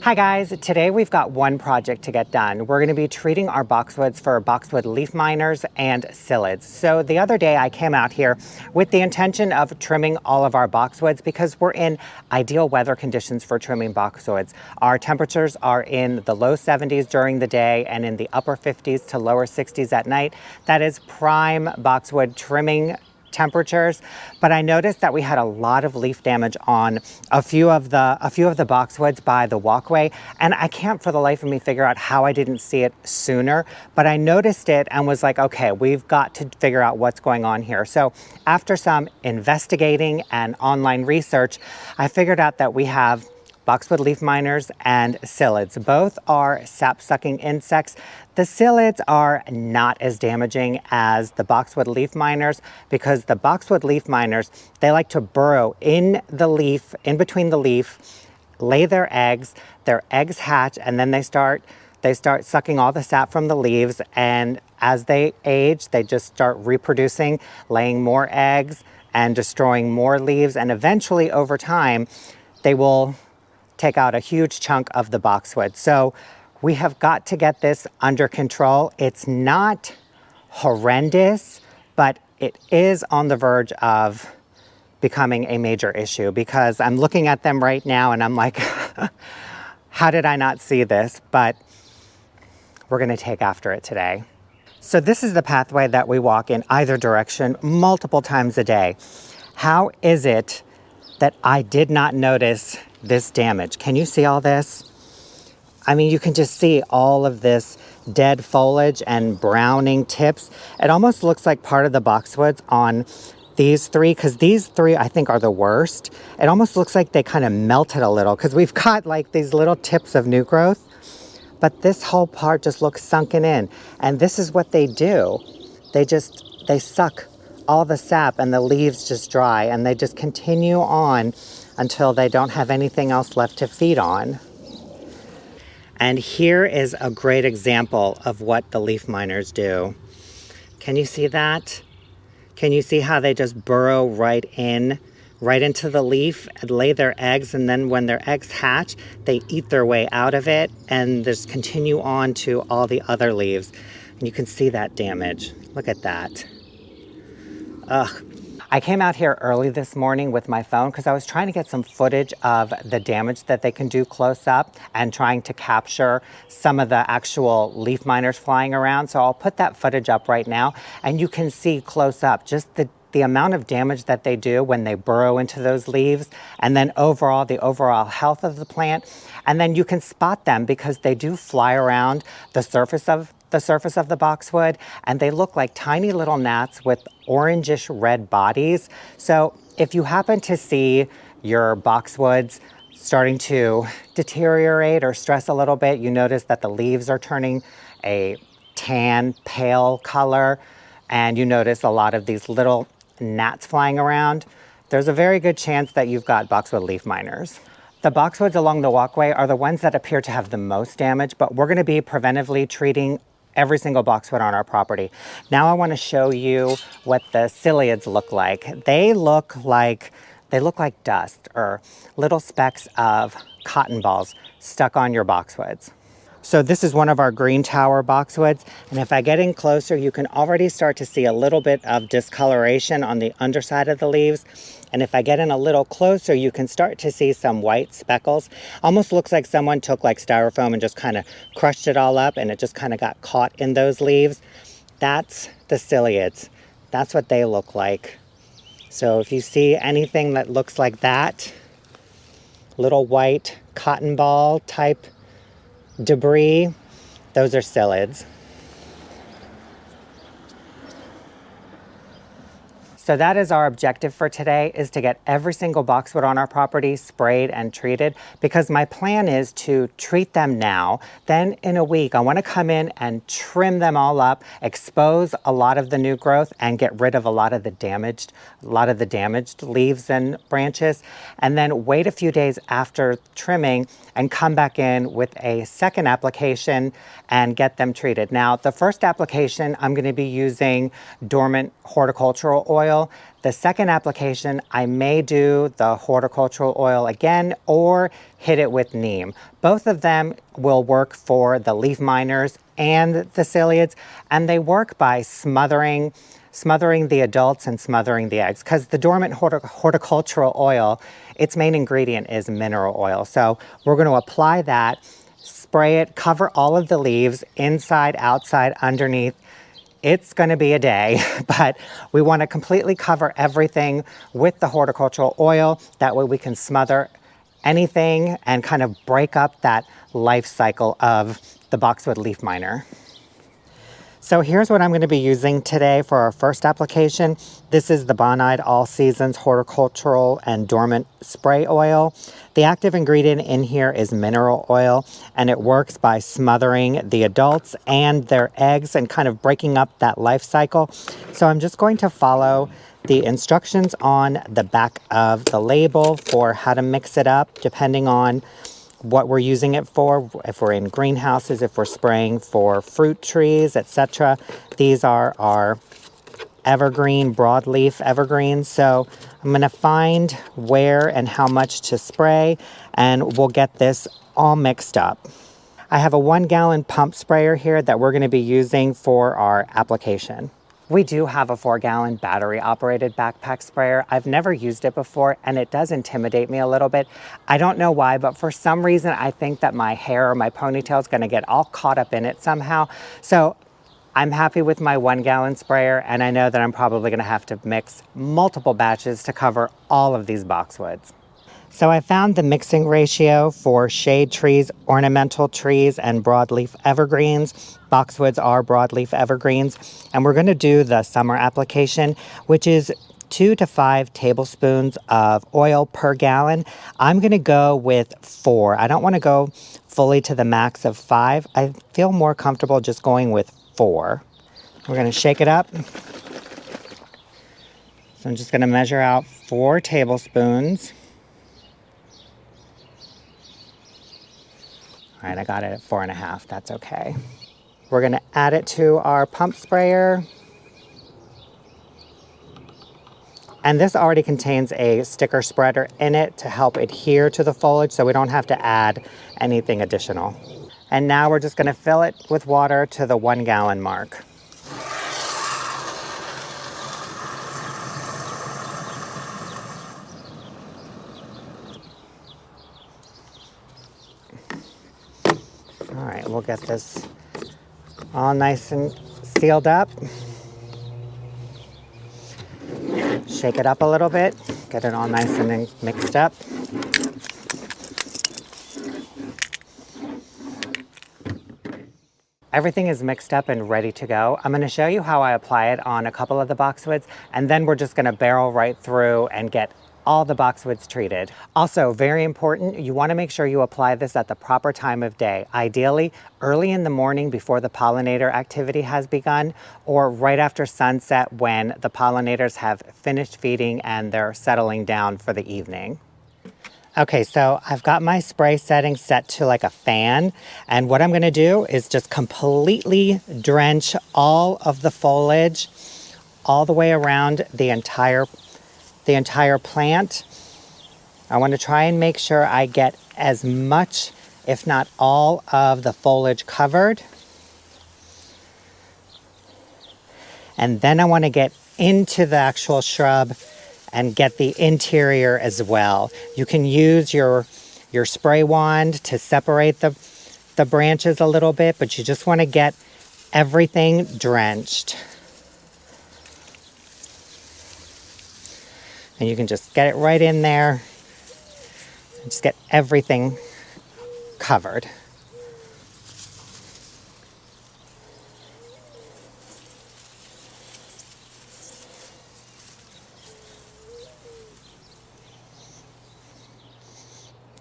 Hi guys, today we've got one project to get done. We're going to be treating our boxwoods for boxwood leaf miners and psyllids. So the other day I came out here with the intention of trimming all of our boxwoods because we're in ideal weather conditions for trimming boxwoods. Our temperatures are in the low 70s during the day and in the upper 50s to lower 60s at night. That is prime boxwood trimming temperatures, but I noticed that we had a lot of leaf damage on a few of the boxwoods by the walkway, and I can't for the life of me figure out how I didn't see it sooner, but I noticed it and was like, okay, we've got to figure out what's going on here. So after some investigating and online research, I figured out that we have boxwood leaf miners and psyllids. Both are sap-sucking insects. The psyllids are not as damaging as the boxwood leaf miners because the boxwood leaf miners, they like to burrow in the leaf, in between the leaf, lay their eggs hatch, and then they start sucking all the sap from the leaves, and as they age, they just start reproducing, laying more eggs and destroying more leaves, and eventually over time, they will take out a huge chunk of the boxwood. So we have got to get this under control. It's not horrendous, but it is on the verge of becoming a major issue because I'm looking at them right now and I'm like, how did I not see this? But we're gonna take after it today. So this is the pathway that we walk in either direction multiple times a day. How is it that I did not notice this damage? Can you see all this? I mean, you can just see all of this dead foliage and browning tips. It almost looks like part of the boxwoods on these three, because these three I think are the worst. It almost looks like they kind of melted a little because we've got like these little tips of new growth, but this whole part just looks sunken in. And this is what they do. They suck all the sap and the leaves just dry, and they just continue on until they don't have anything else left to feed on. And here is a great example of what the leaf miners do. Can you see that? Can you see how they just burrow right into the leaf and lay their eggs, and then when their eggs hatch, they eat their way out of it and just continue on to all the other leaves. And you can see that damage. Look at that. Ugh. I came out here early this morning with my phone because I was trying to get some footage of the damage that they can do close up and trying to capture some of the actual leaf miners flying around. So I'll put that footage up right now and you can see close up just the amount of damage that they do when they burrow into those leaves, and then the overall health of the plant. And then you can spot them because they do fly around the surface of the boxwood, and they look like tiny little gnats with orangish red bodies. So if you happen to see your boxwoods starting to deteriorate or stress a little bit, you notice that the leaves are turning a tan, pale color, and you notice a lot of these little gnats flying around, there's a very good chance that you've got boxwood leaf miners. The boxwoods along the walkway are the ones that appear to have the most damage, but we're going to be preventively treating every single boxwood on our property. Now I want to show you what the psyllids look like. They look like dust or little specks of cotton balls stuck on your boxwoods. So this is one of our green tower boxwoods, and if I get in closer, you can already start to see a little bit of discoloration on the underside of the leaves. And if I get in a little closer, you can start to see some white speckles. Almost looks like someone took like styrofoam and just kind of crushed it all up and it just kind of got caught in those leaves. That's the psyllids. That's what they look like. So if you see anything that looks like that, little white cotton ball type debris, those are psyllids. So that is our objective for today, is to get every single boxwood on our property sprayed and treated, because my plan is to treat them now. Then in a week, I want to come in and trim them all up, expose a lot of the new growth and get rid of a lot of the damaged leaves and branches, and then wait a few days after trimming and come back in with a second application and get them treated. Now, the first application, I'm going to be using dormant horticultural oil oil. The second application, I may do the horticultural oil again or hit it with neem. Both of them will work for the leaf miners and the psyllids, and they work by smothering the adults and smothering the eggs, because the dormant horticultural oil, its main ingredient is mineral oil. So we're going to apply that, spray it, cover all of the leaves, inside, outside, underneath. It's going to be a day, but we want to completely cover everything with the horticultural oil. That way we can smother anything and kind of break up that life cycle of the boxwood leaf miner. So here's what I'm going to be using today for our first application. This is the Bonide All Seasons Horticultural and Dormant Spray Oil. The active ingredient in here is mineral oil, and it works by smothering the adults and their eggs and kind of breaking up that life cycle. So I'm just going to follow the instructions on the back of the label for how to mix it up, depending on what we're using it for, if we're in greenhouses, if we're spraying for fruit trees, etc. These are our evergreen, broadleaf evergreens. So I'm going to find where and how much to spray, and we'll get this all mixed up. I have a 1-gallon pump sprayer here that we're going to be using for our application. We do have a 4-gallon battery-operated backpack sprayer. I've never used it before, and it does intimidate me a little bit. I don't know why, but for some reason, I think that my hair or my ponytail is gonna get all caught up in it somehow. So I'm happy with my 1-gallon sprayer, and I know that I'm probably gonna have to mix multiple batches to cover all of these boxwoods. So I found the mixing ratio for shade trees, ornamental trees, and broadleaf evergreens. Boxwoods are broadleaf evergreens. And we're going to do the summer application, which is 2 to 5 tablespoons of oil per gallon. I'm going to go with 4. I don't want to go fully to the max of 5. I feel more comfortable just going with 4. We're going to shake it up. So I'm just going to measure out 4 tablespoons. All right, I got it at 4.5, that's okay. We're gonna add it to our pump sprayer. And this already contains a sticker spreader in it to help adhere to the foliage, so we don't have to add anything additional. And now we're just gonna fill it with water to the 1-gallon mark. All right, we'll get this all nice and sealed up. Shake it up a little bit, get it all nice and mixed up. Everything is mixed up and ready to go. I'm gonna show you how I apply it on a couple of the boxwoods, and then we're just gonna barrel right through and get all the boxwoods treated. Also, very important, you wanna make sure you apply this at the proper time of day. Ideally, early in the morning before the pollinator activity has begun, or right after sunset when the pollinators have finished feeding and they're settling down for the evening. Okay, so I've got my spray setting set to like a fan, and what I'm gonna do is just completely drench all of the foliage all the way around the entire plant. I want to try and make sure I get as much, if not all, of the foliage covered. And then I want to get into the actual shrub and get the interior as well. You can use your spray wand to separate the branches a little bit, but you just want to get everything drenched. And you can just get it right in there and just get everything covered.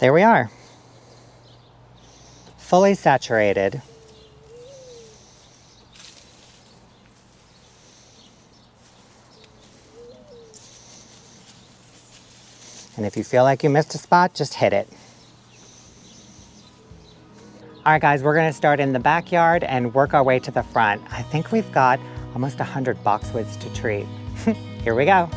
There we are. Fully saturated. And if you feel like you missed a spot, just hit it. All right, guys, we're gonna start in the backyard and work our way to the front. I think we've got almost 100 boxwoods to treat. Here we go.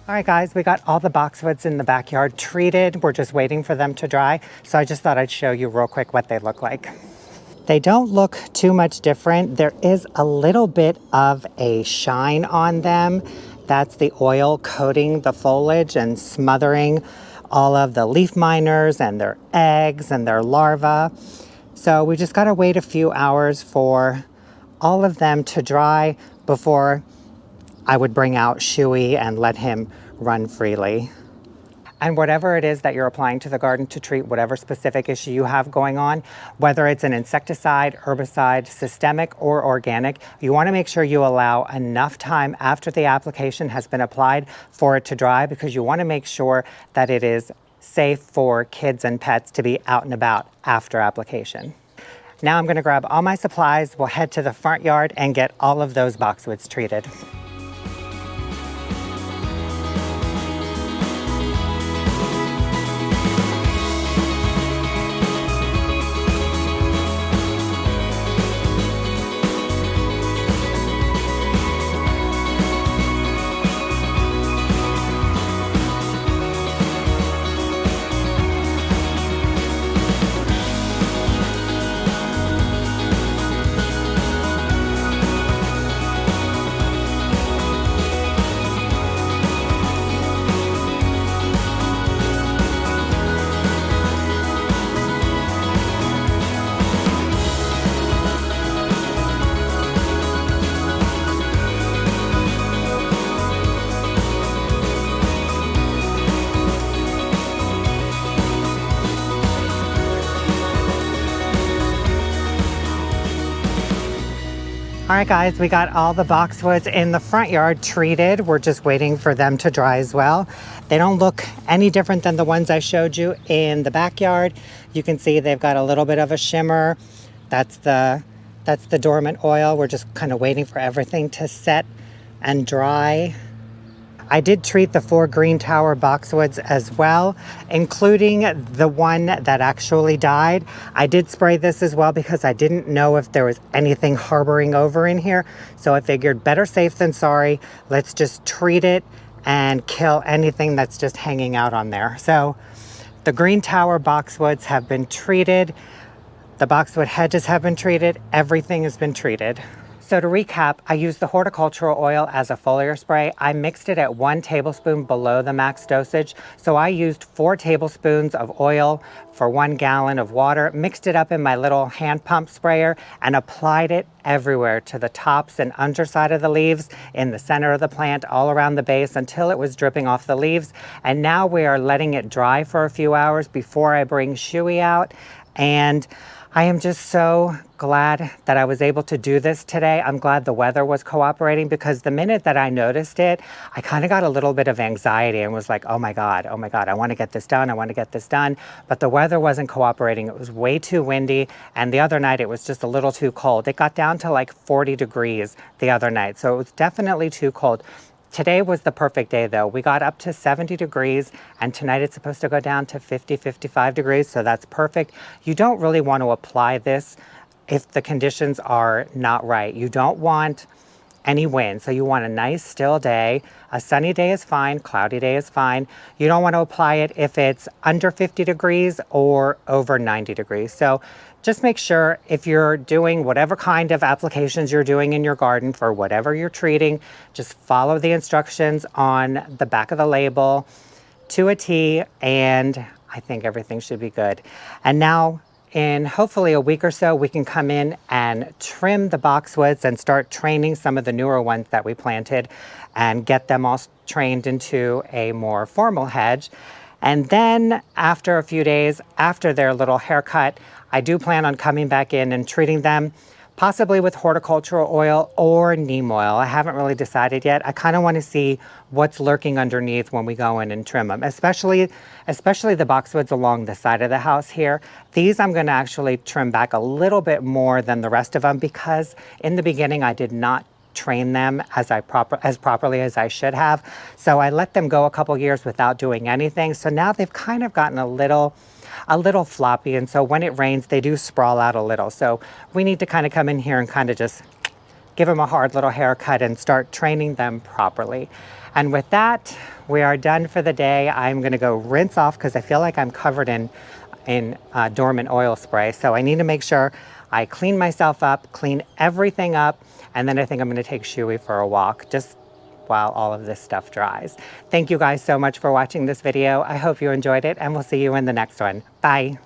All right, guys, we got all the boxwoods in the backyard treated. We're just waiting for them to dry. So I just thought I'd show you real quick what they look like. They don't look too much different. There is a little bit of a shine on them. That's the oil coating the foliage and smothering all of the leaf miners and their eggs and their larvae. So we just gotta wait a few hours for all of them to dry before I would bring out Shuey and let him run freely. And whatever it is that you're applying to the garden to treat whatever specific issue you have going on, whether it's an insecticide, herbicide, systemic, or organic, you want to make sure you allow enough time after the application has been applied for it to dry, because you want to make sure that it is safe for kids and pets to be out and about after application. Now I'm going to grab all my supplies. We'll head to the front yard and get all of those boxwoods treated. All right, guys, we got all the boxwoods in the front yard treated. We're just waiting for them to dry as well. They don't look any different than the ones I showed you in the backyard. You can see they've got a little bit of a shimmer. That's the dormant oil. We're just kind of waiting for everything to set and dry. I did treat the 4 green tower boxwoods as well, including the one that actually died. I did spray this as well because I didn't know if there was anything harboring over in here. So I figured better safe than sorry. Let's just treat it and kill anything that's just hanging out on there. So the green tower boxwoods have been treated. The boxwood hedges have been treated. Everything has been treated. So to recap, I used the horticultural oil as a foliar spray. I mixed it at 1 tablespoon below the max dosage. So I used 4 tablespoons of oil for 1 gallon of water, mixed it up in my little hand pump sprayer, and applied it everywhere to the tops and underside of the leaves, in the center of the plant, all around the base until it was dripping off the leaves. And now we are letting it dry for a few hours before I bring Shuey out. And I am just so glad that I was able to do this today. I'm glad the weather was cooperating, because the minute that I noticed it, I kind of got a little bit of anxiety and was like, oh my God, I want to get this done. I want to get this done. But the weather wasn't cooperating. It was way too windy. And the other night it was just a little too cold. It got down to like 40 degrees the other night. So it was definitely too cold. Today was the perfect day though. We got up to 70 degrees, and tonight it's supposed to go down to 50, 55 degrees, so that's perfect. You don't really want to apply this if the conditions are not right. You don't want any wind, so you want a nice still day. A sunny day is fine, cloudy day is fine. You don't want to apply it if it's under 50 degrees or over 90 degrees. So just make sure, if you're doing whatever kind of applications you're doing in your garden for whatever you're treating, just follow the instructions on the back of the label to a T, and I think everything should be good. And now, in hopefully a week or so, we can come in and trim the boxwoods and start training some of the newer ones that we planted and get them all trained into a more formal hedge. And then after a few days, after their little haircut, I do plan on coming back in and treating them, possibly with horticultural oil or neem oil. I haven't really decided yet. I kind of want to see what's lurking underneath when we go in and trim them, especially the boxwoods along the side of the house here. These I'm going to actually trim back a little bit more than the rest of them, because in the beginning I did not train them as properly as I should have. So I let them go a couple years without doing anything. So now they've kind of gotten a little floppy, and so when it rains they do sprawl out a little. So we need to kind of come in here and kind of just give them a hard little haircut and start training them properly. And with that, we are done for the day. I'm going to go rinse off because I feel like I'm covered in dormant oil spray. So I need to make sure I clean myself up, clean everything up, and then I think I'm going to take Shuey for a walk just while all of this stuff dries. Thank you guys so much for watching this video. I hope you enjoyed it, and we'll see you in the next one. Bye.